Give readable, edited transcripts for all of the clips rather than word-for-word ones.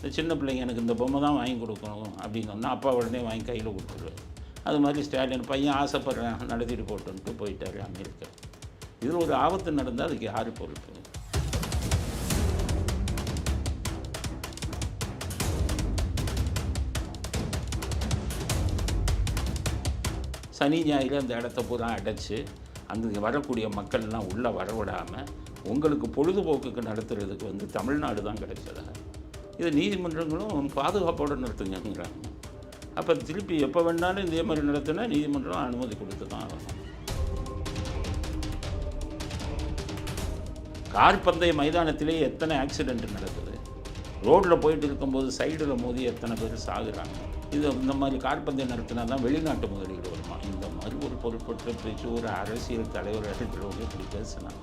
இந்த சின்ன பிள்ளைங்க எனக்கு இந்த பொம்மை தான் வாங்கி கொடுக்கணும் அப்படின்னு சொன்னால் அப்பா உடனே வாங்கி கையில் கொடுத்துருவாரு. அது மாதிரி ஸ்டாலின் பையன் ஆசைப்படுறேன் நடத்திட்டு போட்டுன்ட்டு போயிட்டார் அமெரிக்கா. இதில் ஒரு ஆபத்து நடந்தால் அதுக்கு யார் பொறுப்பு? சனி ஞாயிறு அந்த இடத்த பூரா அடைச்சி அங்கே வரக்கூடிய மக்கள்லாம் உள்ளே வரவிடாமல் உங்களுக்கு பொழுதுபோக்குக்கு நடத்துறதுக்கு வந்து தமிழ்நாடு தான் கிடைச்சதா? இது நீதிமன்றங்களும் பாதுகாப்போடு நடத்துங்கிறாங்க. அப்போ திருப்பி எப்போ வேணாலும் இதே மாதிரி நடத்தினா நீதிமன்றம் அனுமதி கொடுத்து தான் ஆகணும். கார் பந்தய மைதானத்திலேயே எத்தனை ஆக்சிடெண்ட் நடக்குது? ரோட்டில் போயிட்டு இருக்கும்போது சைடில் மோதி எத்தனை பேர் சாகுறாங்க? இது இந்த மாதிரி கார் பந்தயம் நடத்தினா தான் வெளிநாட்டு முதலீடு வருமா? இந்த மாதிரி ஒரு பொருட்பட்ட பேச்சு ஒரு அரசியல் தலைவர் இருக்கிறவங்க இப்படி பேசினா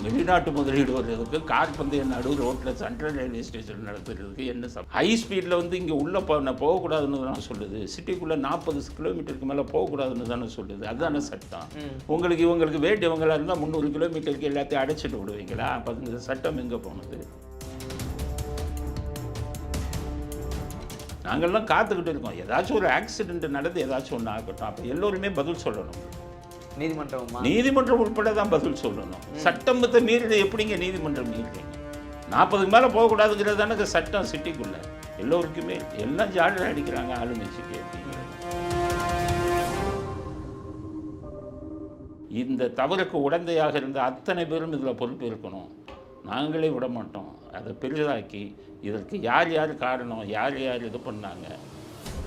வெளிநாட்டு முதலீடு வர்றதுக்கு கார் பந்தயம் நடு ரோட்டில் சென்ட்ரல் ரயில்வே ஸ்டேஷன் நடத்துறதுக்கு என்ன ஹை ஸ்பீடில் வந்து இங்கே உள்ளே போகக்கூடாதுன்னு தானே சொல்லுது. சிட்டிக்குள்ளே 40 கிலோமீட்டருக்கு மேலே போகக்கூடாதுன்னு தானே சொல்லுது. அதுதானே சட்டம். இவங்களுக்கு வேண்டியவங்களாக இருந்தால் 300 கிலோமீட்டருக்கு எல்லாத்தையும் அடைச்சிட்டு விடுவீங்களா? அப்போ இந்த சட்டம் எங்கே போனது? நாங்கள்லாம் காத்துக்கிட்டு இருக்கோம். ஏதாச்சும் ஒரு ஆக்சிடென்ட் நடந்து ஏதாச்சும் ஒன்று ஆகட்டும். அப்போ எல்லோருமே பதில் சொல்லணும். நீதிமன்றம் உட்பட தான் பதில் சொல்லணும். சட்டத்தை மீறி எப்படிங்க நீதிமன்றம் மீறீங்க? 40க்கு மேலே போகக்கூடாதுங்கிறது தானே சட்டம். சிட்டிக்குள்ளே எல்லோருக்குமே எல்லாம் ஜாலியாக அடிக்கிறாங்க ஆளுங்கட்சிக்கு. இந்த தவறுக்கு உடந்தையாக இருந்த அத்தனை பேரும் இதில் பொறுப்பு இருக்கணும். நாங்களே விட மாட்டோம். அதை பெரிதாக்கி இதற்கு யார் யார் காரணம், யார் யார் இது பண்ணாங்க,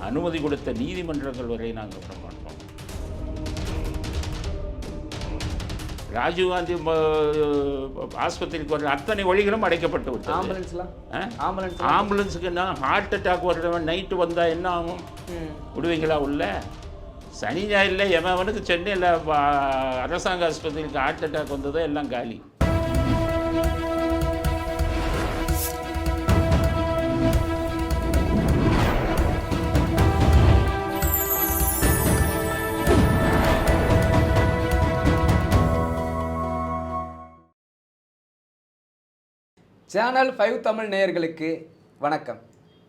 அனுமதி கொடுத்த நீதிமன்றங்கள் வரை நாங்கள் விட மாட்டோம். ராஜீவ்காந்தி ஆஸ்பத்திரிக்கு வர அத்தனை வழிகளும் அடைக்கப்பட்டு விட்டது. ஆம்புலன்ஸுக்குன்னா ஹார்ட் அட்டாக் வர்றவன் நைட்டு வந்தால் என்ன ஆகும்? விடுவீங்களா உள்ள? சனி ஞாயிறில் எவனுக்கு சென்னையில் அரசாங்க ஆஸ்பத்திரிக்கு ஹார்ட் அட்டாக் வந்ததோ எல்லாம் காலி. சேனல் 5 தமிழ் நேயர்களுக்கு வணக்கம்.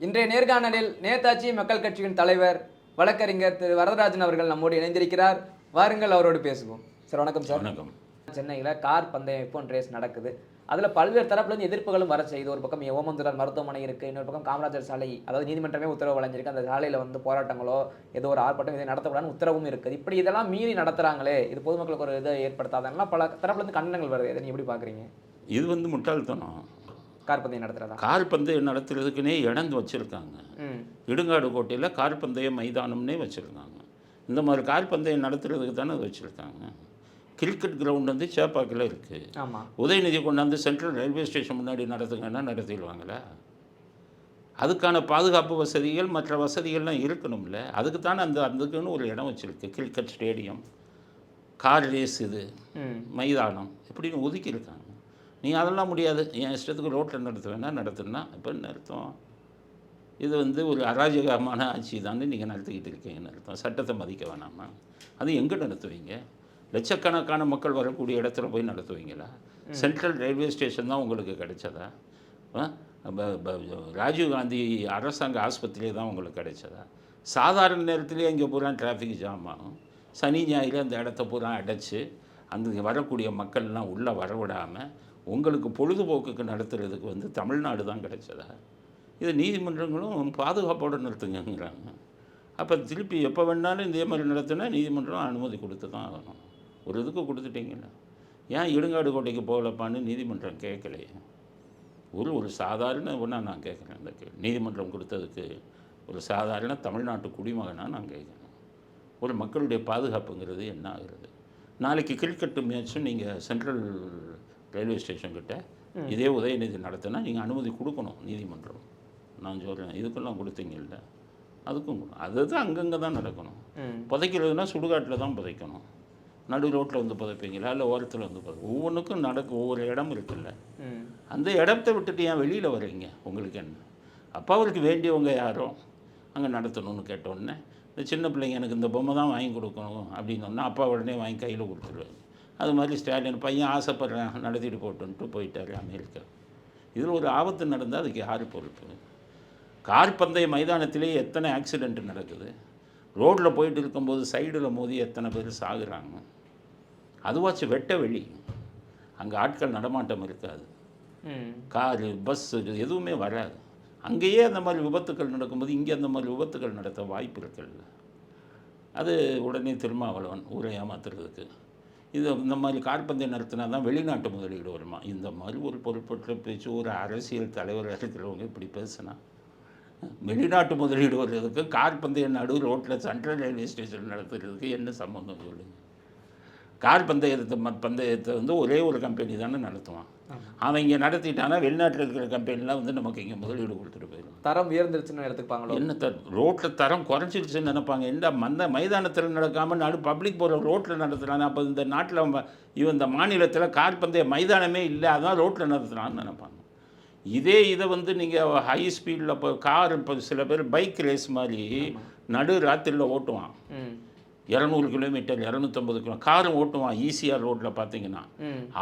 இன்றைய நேர்காணலில் நேதாஜி மக்கள் கட்சியின் தலைவர் வழக்கறிஞர் திரு வரதராஜன் அவர்கள் நம்மோடு இணைந்திருக்கிறார். வாருங்கள் அவரோடு பேசுவோம். சார் வணக்கம். சார் வணக்கம். சென்னையில் கார் பந்தயம் F1 ரேஸ் நடக்குது. அதில் பல்வேறு தரப்புலேருந்து எதிர்ப்புகளும் வர செய்யுது. ஒரு பக்கம் ஓமந்துரார் மருத்துவமனை இருக்குது, இன்னொரு பக்கம் காமராஜர் சாலை, அதாவது நீதிமன்றமே உத்தரவு வழங்கியிருக்கு, அந்த சாலையில் வந்து போராட்டங்களோ ஏதோ ஒரு ஆர்ப்பாட்டம் இதை நடத்தக்கூடாதுன்னு உத்தரவும் இருக்குது. இப்படி இதெல்லாம் மீறி நடத்துகிறாங்களே, இது பொதுமக்களுக்கு ஒரு இதை ஏற்படுத்தாதெல்லாம் பல தரப்புலேருந்து கண்டனங்கள் வருது. இதை நீங்கள் எப்படி பார்க்குறீங்க? இது வந்து முட்டாள்தனம். கார் பந்தயம் நடத்துகிறதா? கார் பந்தயம் நடத்துறதுக்குன்னே இடம் வச்சுருக்காங்க. இடுங்காடு கோட்டையில் கார் பந்தய மைதானம்னே வச்சுருக்காங்க. இந்த மாதிரி கார் பந்தயம் நடத்துறதுக்கு தானே அது வச்சுருக்காங்க. கிரிக்கெட் கிரவுண்ட் வந்து சேப்பாக்கில் இருக்குது. உதயநிதி கொண்டாந்து சென்ட்ரல் ரயில்வே ஸ்டேஷன் முன்னாடி நடத்துங்கன்னா நடத்திடுவாங்களா? அதுக்கான பாதுகாப்பு வசதிகள் மற்ற வசதிகள்லாம் இருக்கணும்ல. அதுக்கு தானே அதுக்குன்னு ஒரு இடம் வச்சுருக்கு. கிரிக்கெட் ஸ்டேடியம், கார் ரேஸ், இது மைதானம் இப்படின்னு ஒதுக்கியிருக்காங்க. நீங்கள் அதெல்லாம் முடியாது, என் இஷ்டத்துக்கு ரோட்டில் நடத்துவேன்னா நடத்துனா இப்போ அர்த்தம் இது வந்து ஒரு அராஜகமான ஆட்சி தானே நீங்கள் நடத்திக்கிட்டு இருக்கீங்கன்னு அர்த்தம். சட்டத்தை மதிக்க வேணாமா? அது எங்கே நடத்துவீங்க? லட்சக்கணக்கான மக்கள் வரக்கூடிய இடத்துல போய் நடத்துவீங்களா? சென்ட்ரல் ரயில்வே ஸ்டேஷன் தான் உங்களுக்கு கிடைச்சதா? ராஜீவ்காந்தி அரசாங்க ஆஸ்பத்திரியே தான் உங்களுக்கு கிடைச்சதா? சாதாரண நேரத்திலே இங்கே பூரா டிராஃபிக் ஜாம் ஆகும். சனி ஞாயிறு அந்த இடத்த பூரா அடைச்சி அங்கே வரக்கூடிய மக்கள்லாம் உள்ளே வரவிடாமல் உங்களுக்கு பொழுதுபோக்குக்கு நடத்துறதுக்கு வந்து தமிழ்நாடு தான் கிடைச்சதா? இது நீதிமன்றங்களும் பாதுகாப்போடு நடத்துங்கிறாங்க. அப்போ திருப்பி எப்போ வேணாலும் இதே மாதிரி நடத்தினா நீதிமன்றம் அனுமதி கொடுத்து தான் ஆகணும். ஒரு இதுக்கு கொடுத்துட்டீங்களா? ஏன் இடுங்காடு கோட்டைக்கு போகலப்பான்னு நீதிமன்றம் கேட்கலையே? ஒரு சாதாரண ஒன்றா நான் கேட்குறேன். அந்த நீதிமன்றம் கொடுத்ததுக்கு ஒரு சாதாரண தமிழ்நாட்டு குடிமகனாக நான் கேட்குறேன். ஒரு மக்களுடைய பாதுகாப்புங்கிறது என்ன ஆகுறது? நாளைக்கு கிரிக்கெட்டு மேட்ச்சும் நீங்கள் சென்ட்ரல் ரயில்வே ஸ்டேஷன்கிட்ட இதே உதயநிதி நடத்தினா நீங்கள் அனுமதி கொடுக்கணும் நீதிமன்றம். நான் சொல்கிறேன், இதுக்கெல்லாம் கொடுத்தீங்கல்ல, அதுக்கும் அதுதான் அங்கங்கே தான் நடக்கணும். புதைக்கிறதுனா சுடுகாட்டில் தான் புதைக்கணும். நடு ரோட்டில் வந்து புதைப்பீங்களா இல்லை ஓரத்தில் வந்து ஒவ்வொன்றுக்கும் ஒவ்வொரு இடம் இருக்குல்ல. அந்த இடத்த விட்டுட்டு ஏன் வெளியில் வரீங்க? உங்களுக்கு என்ன? அப்போ அவருக்கு வேண்டியவங்க யாரோ அங்கே நடத்தணும்னு கேட்டோடனே இந்த சின்ன பிள்ளைங்க எனக்கு இந்த பொம்மை தான் வாங்கி கொடுக்கணும் அப்படின்னு சொன்னால் அப்பா உடனே வாங்கி கையில் கொடுத்துருவாரு. அது மாதிரி ஸ்டாலின் பையன் ஆசைப்படுறேன் நடத்திட்டு போட்டுன்ட்டு போயிட்டார் அமெரிக்கா. இதில் ஒரு ஆபத்து நடந்தால் அதுக்கு யார் பொறுப்பு? கார் பந்தய மைதானத்திலே எத்தனை ஆக்சிடெண்ட் நடக்குது, ரோட்டில் போயிட்டு இருக்கும்போது சைடில் மோதி எத்தனை பேர் சாகுறாங்க. அதுவாச்சும் வெட்ட வெளி, அங்கே ஆட்கள் நடமாட்டம் இருக்காது, காரு பஸ்ஸு எதுவுமே வராது. அங்கேயே அந்த மாதிரி விபத்துக்கள் நடக்கும்போது இங்கே அந்த மாதிரி விபத்துக்கள் நடத்த வாய்ப்பு இருக்குல்ல. அது உடனே திருமாவளவன் ஊரை ஏமாத்துறதுக்கு இது இந்த மாதிரி கார்பந்தயம் நடத்தினா தான் வெளிநாட்டு முதலீடு வருமா. இந்த மாதிரி ஒரு பொறுப்பற்ற பேச்சு ஒரு அரசியல் தலைவராக இருக்கிறவங்க இப்படி பேசுனா வெளிநாட்டு முதலீடு வர்றதுக்கு கார்பந்தயம் நடு ரோட்டில் சென்ட்ரல் ரயில்வே ஸ்டேஷன் நடத்துறதுக்கு என்ன சம்மந்தம் சொல்லுங்கள்? பந்தயத்தை வந்து ஒரே ஒரு கம்பெனி தானே நடத்துவான். அவன் இங்கே நடத்திட்டானா வெளிநாட்டில் இருக்கிற கம்பெனிலாம் வந்து நமக்கு இங்கே முதலீடு கொடுத்துட்டு போயிடும். தரம் உயர்ந்துருச்சுன்னு எடுத்துப்பாங்களோ? என்ன ரோட்டில் தரம் குறைஞ்சிருச்சுன்னு நினைப்பாங்க. எந்த மைதானத்தில் நடக்காமல் நடு பப்ளிக் போகிற ரோட்டில் நடத்துகிறான். அப்போ இந்த நாட்டில் இவன் இந்த மாநிலத்தில் கார்பந்தய மைதானமே இல்லை, அதான் ரோட்டில் நடத்துகிறான்னு நினைப்பாங்க. இதை வந்து நீங்கள் ஹை ஸ்பீடில் இப்போ கார், இப்போ சில பேர் பைக் ரேஸ் மாதிரி நடு ராத்திரியில் ஓட்டுவான். 200 கிலோமீட்டர் 250 கிலோ காரும் ஓட்டுவான். ஈசிஆர் ரோட்டில் பார்த்தீங்கன்னா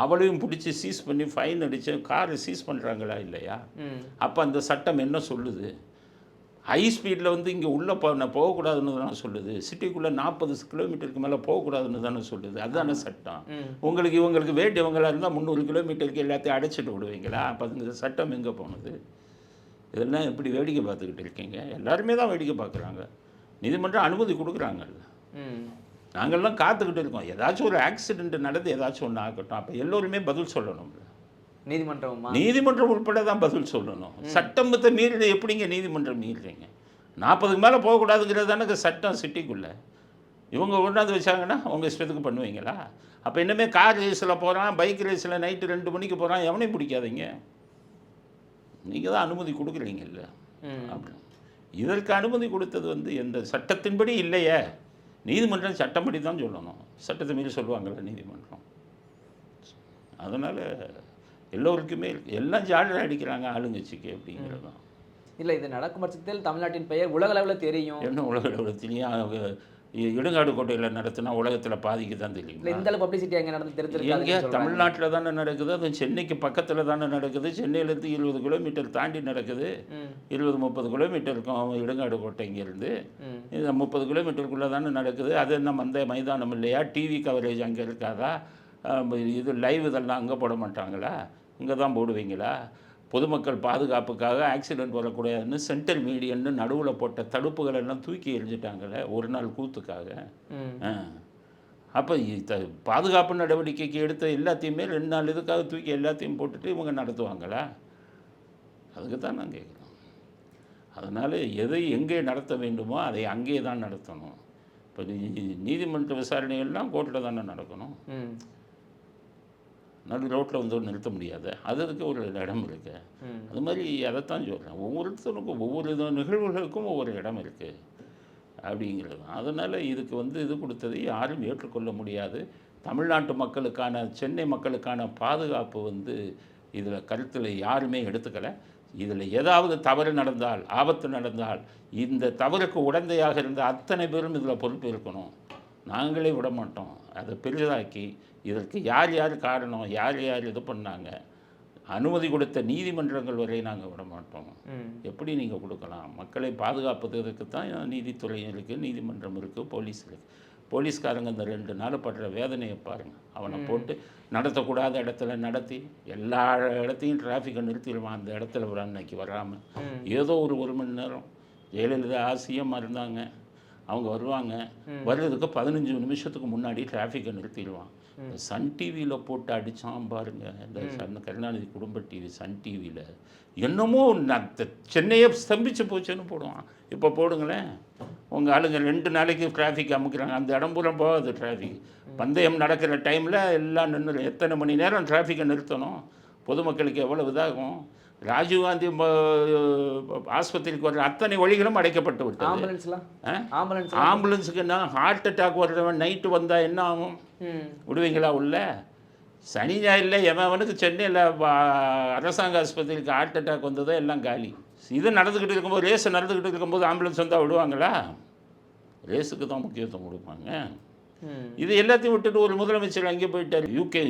அவளையும் பிடிச்சி சீஸ் பண்ணி ஃபைன் அடித்து காரை சீஸ் பண்ணுறாங்களா இல்லையா? அப்போ அந்த சட்டம் என்ன சொல்லுது? ஹை ஸ்பீடில் வந்து இங்கே உள்ளே போகக்கூடாதுன்னு தானே சொல்லுது. சிட்டிக்குள்ளே 40 கிலோமீட்டருக்கு மேலே போகக்கூடாதுன்னு தானே சொல்லுது. அதுதானே சட்டம். இவங்களுக்கு வேண்டியவங்களாக இருந்தால் 300 கிலோமீட்டருக்கு எல்லாத்தையும் அடைச்சிட்டு விடுவீங்களா? அப்போ அந்த சட்டம் எங்கே போனது? இதெல்லாம் எப்படி வேடிக்கை பார்த்துக்கிட்டு இருக்கீங்க? எல்லாருமே தான் வேடிக்கை பார்க்குறாங்க. நீதிமன்றம் அனுமதி கொடுக்குறாங்கல்ல. நாங்கள்லாம் காத்துக்கிட்டு இருக்கோம். ஏதாச்சும் ஒரு ஆக்சிடென்ட் நடந்து ஏதாச்சும் ஒன்று ஆகட்டும். அப்போ எல்லோருமே பதில் சொல்லணும்ல. நீதிமன்றம் உட்பட தான் பதில் சொல்லணும். சட்டத்தை மீறி எப்படிங்க நீதிமன்றம் மீறுறீங்க? 40க்கு மேலே போகக்கூடாதுங்கிறது தானே சட்டம் சிட்டிக்குள்ளே. இவங்க கொண்டாந்து வச்சாங்கன்னா அவங்க இஷ்டத்துக்கு பண்ணுவீங்களா? அப்போ இன்னுமே கார் ரேஸில் போகிறான், பைக் ரேஸில் நைட்டு 2 மணிக்கு போகிறான், எவனையும் பிடிக்காதீங்க. நீங்கள் தான் அனுமதி கொடுக்குறீங்கல்ல. அப்படி இதற்கு அனுமதி கொடுத்தது வந்து எந்த சட்டத்தின்படி இல்லையே. நீதிமன்றம் சட்டப்படி தான் சொல்லணும். சட்டத்தை மீறி சொல்லுவாங்களா நீதிமன்றம்? அதனால் எல்லோருக்குமே எல்லாம் ஜாலியாக அடிக்கிறாங்க ஆளுங்கட்சிக்கு அப்படிங்கிறது தான். இல்லை, இது நடக்கும் பட்சத்தில் தமிழ்நாட்டின் பெயர் உலக அளவில் தெரியும். என்ன உலக அளவில் தெரியும்? இடுங்காடு கோட்டையில் நடத்தினா உலகத்தில் பாதிக்கு தான் தெரியும். இந்த பப்ளிசிட்டி எங்கே நடந்து தெரிஞ்சிருக்கு? எங்கே? தமிழ்நாட்டில் தானே நடக்குது. அது சென்னைக்கு பக்கத்தில் தானே நடக்குது. சென்னையிலேருந்து 20 கிலோமீட்டர் தாண்டி நடக்குது. 20-30 கிலோமீட்டர் இருக்கும் இடுங்காடு கோட்டை இங்கேருந்து. இது 30 கிலோமீட்டருக்குள்ளே தானே நடக்குது. அது என்ன அந்த மைதானம் இல்லையா? டிவி கவரேஜ் அங்கே இருக்காதா? இது லைவ் இதெல்லாம் அங்கே போட மாட்டாங்களா? இங்கே தான் போடுவீங்களா? பொதுமக்கள் பாதுகாப்புக்காக ஆக்சிடெண்ட் வரக்கூடாதுன்னு சென்ட்ரல் மீடியன்னு நடுவில் போட்ட தடுப்புகள் எல்லாம் தூக்கி எறிஞ்சிட்டாங்களே ஒரு நாள் கூத்துக்காக. அப்போ பாதுகாப்பு நடவடிக்கைக்கு எடுத்த எல்லாத்தையுமே 2 நாள் இதுக்காக தூக்கி எல்லாத்தையும் போட்டுட்டு இவங்க நடத்துவாங்களா? அதுக்கு தான் நான் கேட்குறோம். அதனால் எதை எங்கே நடத்த வேண்டுமோ அதை அங்கே தான் நடத்தணும். இப்போ நீதிமன்ற விசாரணைகள்லாம் கோர்ட்டில் தானே நடக்கணும். நடு ரோட்டில் வந்து நிறுத்த முடியாது. அதுக்கு ஒரு இடம் இருக்குது. அது மாதிரி அதைத்தான் சொல்கிறேன். ஒவ்வொருத்தருக்கும் ஒவ்வொரு நிகழ்வுகளுக்கும் ஒவ்வொரு இடம் இருக்குது அப்படிங்கிறது. அதனால் இதுக்கு வந்து இது கொடுத்ததை யாரும் ஏற்றுக்கொள்ள முடியாது. தமிழ்நாட்டு மக்களுக்கான, சென்னை மக்களுக்கான பாதுகாப்பு வந்து இதில் கருத்தில் யாருமே எடுத்துக்கலை. இதில் ஏதாவது தவறு நடந்தால், ஆபத்து நடந்தால், இந்த தவறுக்கு உடந்தையாக இருந்த அத்தனை பேரும் இதில் பொறுப்பு இருக்கணும். நாங்களே விட மாட்டோம். அதை பெரிதாக்கி இதற்கு யார் யார் காரணம், யார் யார் இது பண்ணாங்க, அனுமதி கொடுத்த நீதிமன்றங்கள் வரை நாங்கள் விட மாட்டோம். எப்படி நீங்கள் கொடுக்கலாம்? மக்களை பாதுகாப்பதற்கு தான் நீதித்துறை இருக்குது, நீதிமன்றம் இருக்குது, போலீஸ் இருக்குது. போலீஸ்காரங்க இந்த 2 நாள் படுற வேதனையை பாருங்கள். அவனை போட்டு நடத்தக்கூடாத இடத்துல நடத்தி எல்லா இடத்தையும் டிராஃபிக்கை நிறுத்திடுவான். அந்த இடத்துல ஒரு அன்னைக்கு வராமல் ஏதோ ஒரு மணி நேரம் ஜெயலலிதா சிஎம்மாக இருந்தாங்க, அவங்க வருவாங்க. வர்றதுக்கு 15 நிமிஷத்துக்கு முன்னாடி டிராஃபிக்கை நிறுத்திடுவான். சன் டிவியில் போட்டு அடித்தான் பாருங்க. இந்த கருணாநிதி குடும்ப டிவி சன் டிவியில் என்னமோ சென்னையே ஸ்தம்பிச்சு போச்சுன்னு போடுவான். இப்போ போடுங்களேன், உங்கள் ஆளுங்க 2 நாளைக்கு டிராஃபிக் அமுக்குறாங்க. அந்த இடம் பூரா போகாது டிராஃபிக். பந்தயம் நடக்கிற டைமில் எல்லாம் நின்று எத்தனை மணி நேரம் டிராஃபிக்கை நிறுத்தணும்? பொதுமக்களுக்கு எவ்வளோ இதாகும்? ராஜீவ்காந்தி ஆஸ்பத்திரிக்கு வர்ற அத்தனை வழிகளும் அடைக்கப்பட்டு விட்டது. ஆம்புலன்ஸுக்குன்னா ஹார்ட் அட்டாக் வர்றவன் நைட்டு வந்தால் என்ன ஆகும்? விடுவீங்களா உள்ள? சனி ஞாயிறில் எவனுக்கு சென்னையில் அரசாங்க ஆஸ்பத்திரிக்கு ஹார்ட் அட்டாக் வந்ததோ எல்லாம் காலி. இது நடந்துக்கிட்டு இருக்கும்போது, ரேஸ் நடந்துக்கிட்டு இருக்கும்போது ஆம்புலன்ஸ் வந்தால் விடுவாங்களா? ரேஸுக்கு தான் முக்கியத்துவம் கொடுப்பாங்க. இது எல்லாத்தையும் விட்டுட்டு ஒரு முதலமைச்சர் அங்கே போயிட்டார்,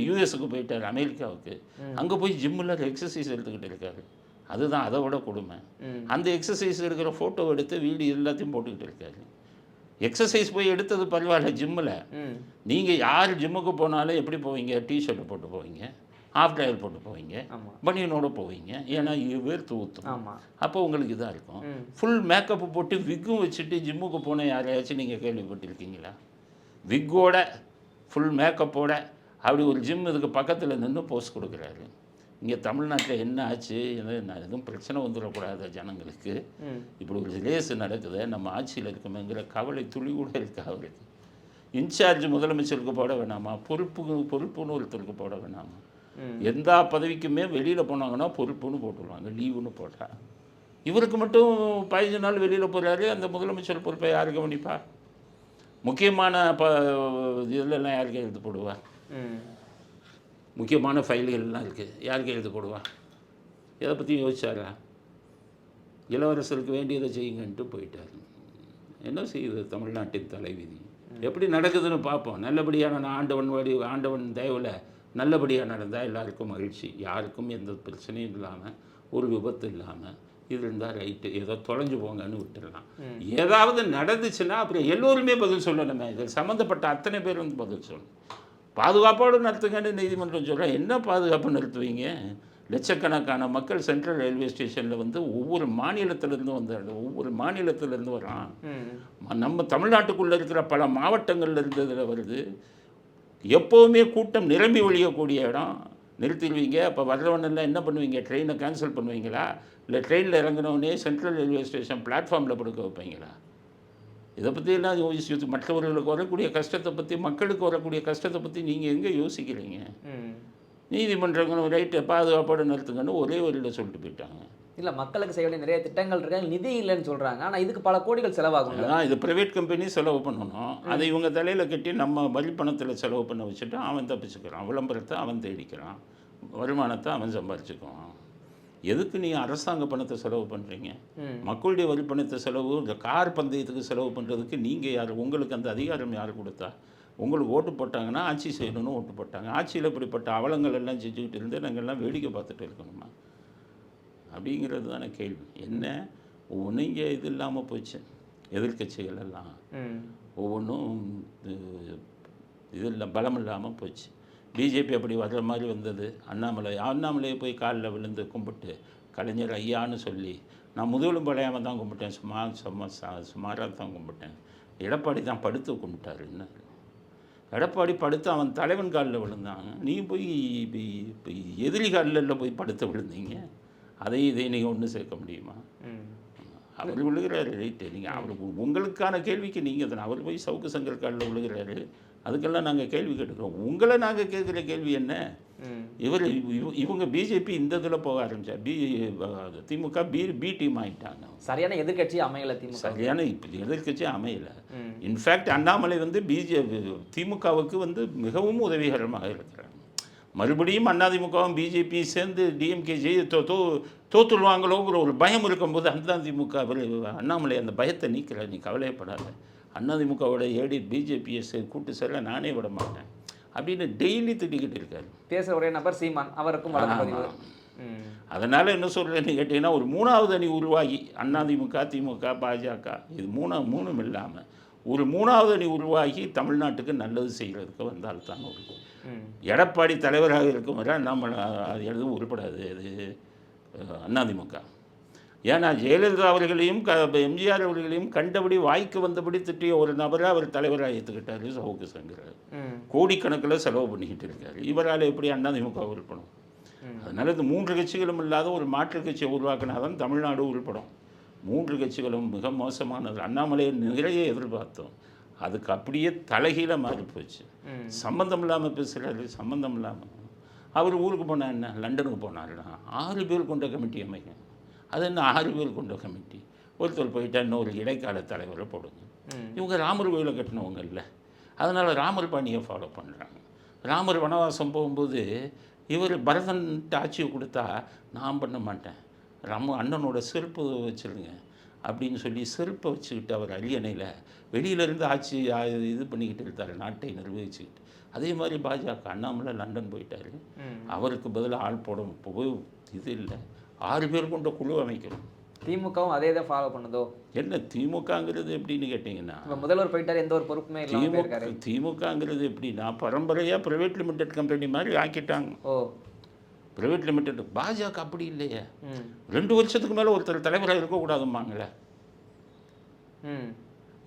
யூஎஸ்க்கு போயிட்டார், அமெரிக்காவுக்கு. அங்கே போய் ஜிம்மில் எக்ஸசைஸ் எடுத்துக்கிட்டு இருக்காரு. அதுதான் அதை விட கொடுமை. அந்த எக்ஸசைஸ் இருக்கிற ஃபோட்டோ எடுத்து வீடியோ எல்லாத்தையும் போட்டுக்கிட்டு இருக்காரு. எக்ஸசைஸ் போய் எடுத்தது பரவாயில்ல, ஜிம்மில் நீங்கள் யார் ஜிம்முக்கு போனாலும் எப்படி போவீங்க? டிஷர்ட்டை போட்டு போவீங்க, ஆஃப் ட்ரையர் போட்டு போவீங்க, பனியனோட போவீங்க. ஏன்னா வேர்த்து ஊற்றும். அப்போ உங்களுக்கு இதாக இருக்கும். ஃபுல் மேக்கப்பு போட்டு விக்கும் வச்சுட்டு ஜிம்முக்கு போன யாரையாச்சும் நீங்கள் கேள்விப்பட்டிருக்கீங்களா? விக்கோட ஃபுல் மேக்கப்போட அப்படி ஒரு ஜிம் இதுக்கு பக்கத்தில் நின்று போஸ்ட் கொடுக்குறாரு. இங்கே தமிழ்நாட்டில் என்ன ஆச்சு? எதுவும் பிரச்சனை வந்துடக்கூடாது ஜனங்களுக்கு. இப்படி ஒரு ரேஸ் நடக்குது, நம்ம ஆட்சியில் இருக்கணுங்கிற கவலை துளி கூட இருக்கு அவருக்கு. இன்சார்ஜ் முதலமைச்சருக்கு போட வேணாமா? பொறுப்புன்னு ஒருத்தருக்கு போட வேணாமா? எந்த பதவிக்குமே வெளியில் போனாங்கன்னா பொறுப்புன்னு போட்டுருவாங்க, லீவுன்னு போட்டா. இவருக்கு மட்டும் 15 நாள் வெளியில் போகிறாரு. அந்த முதலமைச்சர் பொறுப்பை யாரு கவனிப்பா? முக்கியமான இதெல்லாம் யாருக்கு எழுத்து போடுவா? முக்கியமான ஃபைல்கள்லாம் இருக்குது, யாருக்கு எழுத்து போடுவா? எதை பற்றியும் யோசிச்சாரா? இளவரசருக்கு வேண்டியதை செய்யுங்கன்ட்டு போயிட்டார். என்ன செய்யுது தமிழ்நாட்டின் தலைவிதி? எப்படி நடக்குதுன்னு பார்ப்போம். நல்லபடியான ஆண்டவன் தயவில் நல்லபடியாக நடந்தால் எல்லாருக்கும் மகிழ்ச்சி. யாருக்கும் எந்த பிரச்சனையும் இல்லாமல், ஒரு விபத்து இல்லாமல் இது இருந்தால் ரைட்டு, ஏதோ தொலைஞ்சு போங்கன்னு விட்டுடலாம். ஏதாவது நடந்துச்சுன்னா அப்புறம் எல்லோருமே பதில் சொல்லணுமே. இதில் சம்மந்தப்பட்ட அத்தனை பேர் வந்து பதில் சொல்லணும். பாதுகாப்போடு நடத்துங்கன்னு நீதிமன்றம் சொல்கிறேன். என்ன பாதுகாப்பு நிறுத்துவீங்க? லட்சக்கணக்கான மக்கள் சென்ட்ரல் ரயில்வே ஸ்டேஷனில் வந்து ஒவ்வொரு மாநிலத்திலேருந்து வரான். நம்ம தமிழ்நாட்டுக்குள்ளே இருக்கிற பல மாவட்டங்களில் இருந்ததில் வருது. எப்போவுமே கூட்டம் நிரம்பி ஒழியக்கூடிய இடம். நிறுத்திடுவீங்க. அப்போ வர்றவனெல்லாம் என்ன பண்ணுவீங்க? ட்ரெயினை கேன்சல் பண்ணுவீங்களா? இல்லை ட்ரெயினில் இறங்கினோடனே சென்ட்ரல் ரயில்வே ஸ்டேஷன் பிளாட்ஃபார்மில் படுக்க வைப்பீங்களா? இதை பற்றியெல்லாம் யோசிச்சு மற்றவர்களுக்கு வரக்கூடிய கஷ்டத்தை பற்றி, மக்களுக்கு வரக்கூடிய கஷ்டத்தை பற்றி நீங்கள் எங்கே யோசிக்கிறீங்க? நீதிமன்றங்களும் ரைட்டு பாதுகாப்போடு நிறுத்துங்கன்னு ஒரே வரியில் சொல்லிட்டு போயிட்டாங்க. இல்லை, மக்களுக்கு செய்ய வேண்டிய நிறைய திட்டங்கள் இருக்காங்க, நிதி இல்லைன்னு சொல்கிறாங்க. ஆனால் இதுக்கு பல கோடிகள் செலவாகும். அதான் இது ப்ரைவேட் கம்பெனி செலவு பண்ணணும். அதை இவங்க தலையில் கட்டி நம்ம வரி பணத்தில் செலவு பண்ண வச்சுட்டு அவன் தப்பிச்சுக்கிறான். விளம்பரத்தை அவன் தேடிக்கிறான், வருமானத்தை அவன் சம்பாரிச்சுக்குவான். எதுக்கு நீங்கள் அரசாங்க பணத்தை செலவு பண்ணுறீங்க? மக்களுடைய வரி பணத்தை செலவு, இந்த கார் பந்தயத்துக்கு செலவு பண்ணுறதுக்கு நீங்கள் யார்? உங்களுக்கு அந்த அதிகாரம் யார் கொடுத்தா? உங்களுக்கு ஓட்டு போட்டாங்கன்னா ஆட்சி செய்யணும்னு ஓட்டு போட்டாங்க. ஆட்சியில் இப்படிப்பட்ட அவலங்கள் எல்லாம் செஞ்சுக்கிட்டு இருந்து நாங்கள் எல்லாம் வேடிக்கை பார்த்துட்டு இருக்கணுமா? அப்படிங்கிறது தானே கேள்வி. என்ன ஒவ்வொன்றும் இங்கே இது இல்லாமல் போச்சு. எதிர்கட்சிகள் எல்லாம் ஒவ்வொன்றும் இது இல்லை, பலம் இல்லாமல் போச்சு. பிஜேபி அப்படி வர்ற மாதிரி வந்தது. அண்ணாமலையை போய் காலில் விழுந்து கும்பிட்டு கலைஞர் ஐயான்னு சொல்லி, நான் முதுகலும் பழையாமல் தான் கும்பிட்டேன், சுமாராக தான் கும்பிட்டேன். எடப்பாடி தான் படுத்து கும்பிட்டாரு. என்ன எடப்பாடி படுத்து அவன் தலைவன் காலில் விழுந்தாங்க. நீ போய் எதிரி காலில் போய் படுத்து விழுந்தீங்க. இதை நீங்கள் ஒன்றும் சேர்க்க முடியுமா? அவர் விழுகிறாரு, ரைட்டு. நீங்கள் அவருக்கு உங்களுக்கான கேள்விக்கு நீங்கள் தானே. அவர் போய் சவுக்கு சங்கர் காலில் விழுகிறாரு. அதுக்கெல்லாம் நாங்கள் கேள்வி கேட்டுக்கிறோம். உங்களை நாங்கள் கேட்குற கேள்வி என்ன? இவங்க பிஜேபி இந்த இதில் போக ஆரம்பிச்சா, திமுக பி டீம் ஆகிட்டாங்க. சரியான எதிர்கட்சி அமையலை. சரியான எதிர்கட்சி அமையலை. இன்ஃபேக்ட் அண்ணாமலை வந்து திமுகவுக்கு வந்து மிகவும் உதவிகரமாக இருக்கிறாங்க. மறுபடியும் அதிமுகவும் பிஜேபி சேர்ந்து டிஎம்கே தோத்துருவாங்களோங்கிற ஒரு பயம் இருக்கும்போது அதிமுக அண்ணாமலை அந்த பயத்தை நீக்கிறார். நீ கவலையப்படாத, அதிமுகவோட பிஜேபியை கூட்டு செல்ல நானே விட மாட்டேன் அப்படின்னு டெய்லி திட்டிக்கிட்டு இருக்காரு. பேச ஒரே நபர் சீமான், அவருக்கும். அதனால் என்ன சொல்கிறேன்னு கேட்டிங்கன்னா, ஒரு 3வது அணி உருவாகி அதிமுக, திமுக, பாஜக இது மூணும் இல்லாமல் ஒரு 3வது அணி உருவாகி தமிழ்நாட்டுக்கு நல்லது செய்கிறதுக்கு வந்தால்தான் ஒரு எடப்பாடி தலைவராக இருக்கும் வரை நம்ம அது எதுவும் உருப்படாது. அது அதிமுக. ஏன்னா ஜெயலலிதா அவர்களையும் எம்ஜிஆர் அவர்களையும் கண்டபடி வாய்க்கு வந்தபடி திட்டிய ஒரு நபரை அவர் தலைவராக ஏற்றுக்கிட்டார் சவுக்கு சங்கர். கோடிக்கணக்கில் செலவு பண்ணிக்கிட்டு இருக்காரு. இவரால் எப்படி அதிமுக உருப்படும்? அதனால் இந்த 3 கட்சிகளும் இல்லாத ஒரு மாற்று கட்சியை உருவாக்கினாதான் தமிழ்நாடு உருப்படும். 3 கட்சிகளும் மிக மோசமானது. அண்ணாமலையை நிறைய எதிர்பார்த்தோம், அதுக்கு அப்படியே தலைகீழ மாறி போச்சு. சம்மந்தம் இல்லாமல் பேசுகிறாரு. சம்மந்தம் இல்லாமல் அவர் ஊருக்கு போனால் என்ன, லண்டனுக்கு போனாருன்னா 6 பேர் கொண்ட கமிட்டி அமைங்க. அது என்ன 6 பேர் கொண்ட கமிட்டி? ஒருத்தர் போயிட்டா இன்னொரு இடைக்கால தலைவரை போடுங்க. இவங்க ராமர் கோயிலை கட்டினவங்க இல்லை, அதனால் ராமர் பாணியை ஃபாலோ பண்ணுறாங்க. ராமர் வனவாசம் போகும்போது இவர் பரதன்ட்டு ஆட்சியை கொடுத்தா நான் பண்ண மாட்டேன், அண்ணனோட செருப்பு வச்சுருங்க, அப்படின்னு சொல்லி செருப்பை வச்சுக்கிட்டு அவர் அரியணையில் வெளியிலேருந்து ஆட்சி இது பண்ணிக்கிட்டு இருந்தார், நாட்டை நிர்வகிச்சுக்கிட்டு. அதே மாதிரி பாஜக அண்ணாமலை லண்டன் போயிட்டார். அவருக்கு பதிலாக ஆள் போட போய் இது இல்லை, 6 பேர் கொண்ட குழு அமைக்கணும். திமுகவும் அதே தான் ஃபாலோ பண்ணுதோ? என்ன திமுகங்கிறது எப்படின்னு கேட்டிங்கன்னா, முதல்வர் போயிட்டார், எந்த ஒரு பொறுப்புமே இல்லை. திமுகங்கிறது எப்படின்னா பரம்பரையாக ப்ரைவேட் லிமிடெட் கம்பெனி மாதிரி ஆக்கிட்டாங்க. Private limited. பாஜக அப்படி இல்லையே, 2 வருஷத்துக்கு மேலே ஒருத்தர் தலைவராக இருக்கக்கூடாதும்பாங்களே.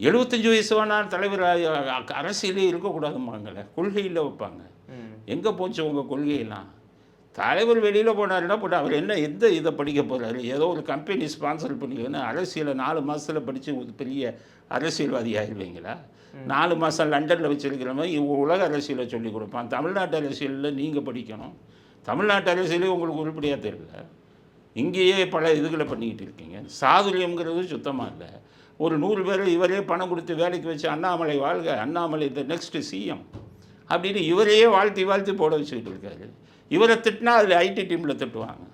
75 வயசு வேணால் தலைவராக அரசியலே இருக்கக்கூடாதும்பாங்களே. கொள்கையில் வைப்பாங்க. எங்கே போச்சு உங்கள் கொள்கையெல்லாம்? தலைவர் வெளியில் போனாருன்னா போட்டு அவர் என்ன எந்த இதை படிக்க போகிறாரு? ஏதோ ஒரு கம்பெனி ஸ்பான்சர் பண்ணிக்கணும். அரசியலை 4 மாதத்தில் படித்து ஒரு பெரிய அரசியல்வாதி ஆகிடுவீங்களா? 4 மாதம் லண்டனில் வச்சுருக்கிற மாதிரி உலக அரசியலை சொல்லிக் கொடுப்பான். தமிழ்நாட்டு அரசியலில் நீங்கள் படிக்கணும். தமிழ்நாட்டு அரசியலே உங்களுக்கு உருப்படியாக தெரியல. இங்கேயே பல இதுகளை பண்ணிக்கிட்டு இருக்கீங்க. சாதுரியங்கிறது சுத்தமாக இல்லை. ஒரு 100 பேர் இவரே பணம் கொடுத்து வேலைக்கு வச்சு அண்ணாமலை வாழ்க, அண்ணாமலை த நெக்ஸ்ட் சிஎம் அப்படின்னு இவரையே வாழ்த்தி போட வச்சுக்கிட்டு இருக்காரு. இவரை திட்டினா அதில் ஐடி டீமில் திட்டுவாங்க,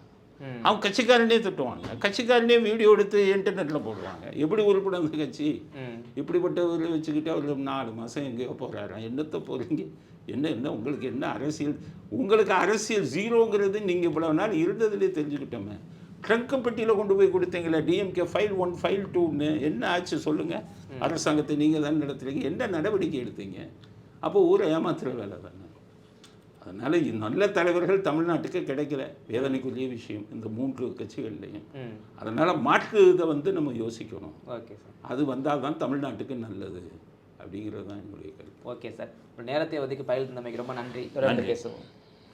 அவங்க கட்சிக்காரனே திட்டுவாங்க, கட்சிக்காரனே வீடியோ எடுத்து இன்டர்நெட்டில் போடுவாங்க. எப்படி உருப்படும் அந்த கட்சி? இப்படிப்பட்டவரை வச்சுக்கிட்டு அவர் 4 மாதம் எங்கேயோ போகிறாராம். என்னத்தை போகிறீங்க? என்ன உங்களுக்கு என்ன அரசியல்? உங்களுக்கு அரசியல் ஜீரோங்கிறது நீங்கள் இவ்வளோ நாள் இருந்ததுலேயே தெரிஞ்சுக்கிட்டோமே. ட்ரங்க் பெட்டியில் கொண்டு போய் கொடுத்தீங்களே டிஎம்கே ஃபைல் 1 ஃபைல் 2ன்னு என்ன ஆச்சு சொல்லுங்கள்? அரசாங்கத்தை நீங்கள் தான் நடத்துகிறீங்க, என்ன நடவடிக்கை எடுத்தீங்க? அப்போ ஊரை ஏமாத்துகிற வேலை தானே. அதனால் நல்ல தலைவர்கள் தமிழ்நாட்டுக்கு கிடைக்கல, வேதனைக்குரிய விஷயம் இந்த 3 கட்சிகள்லையும். அதனால் மாற்று இதை நம்ம யோசிக்கணும். ஓகே சார், அது வந்தால் தான் தமிழ்நாட்டுக்கு நல்லது அப்படிங்கிறது தான் என்னுடைய கருத்து. ஓகே சார், நேரத்தை ஒதுக்கி பயிர் தந்தமைக்கு ரொம்ப நன்றி. பேசுவோம்.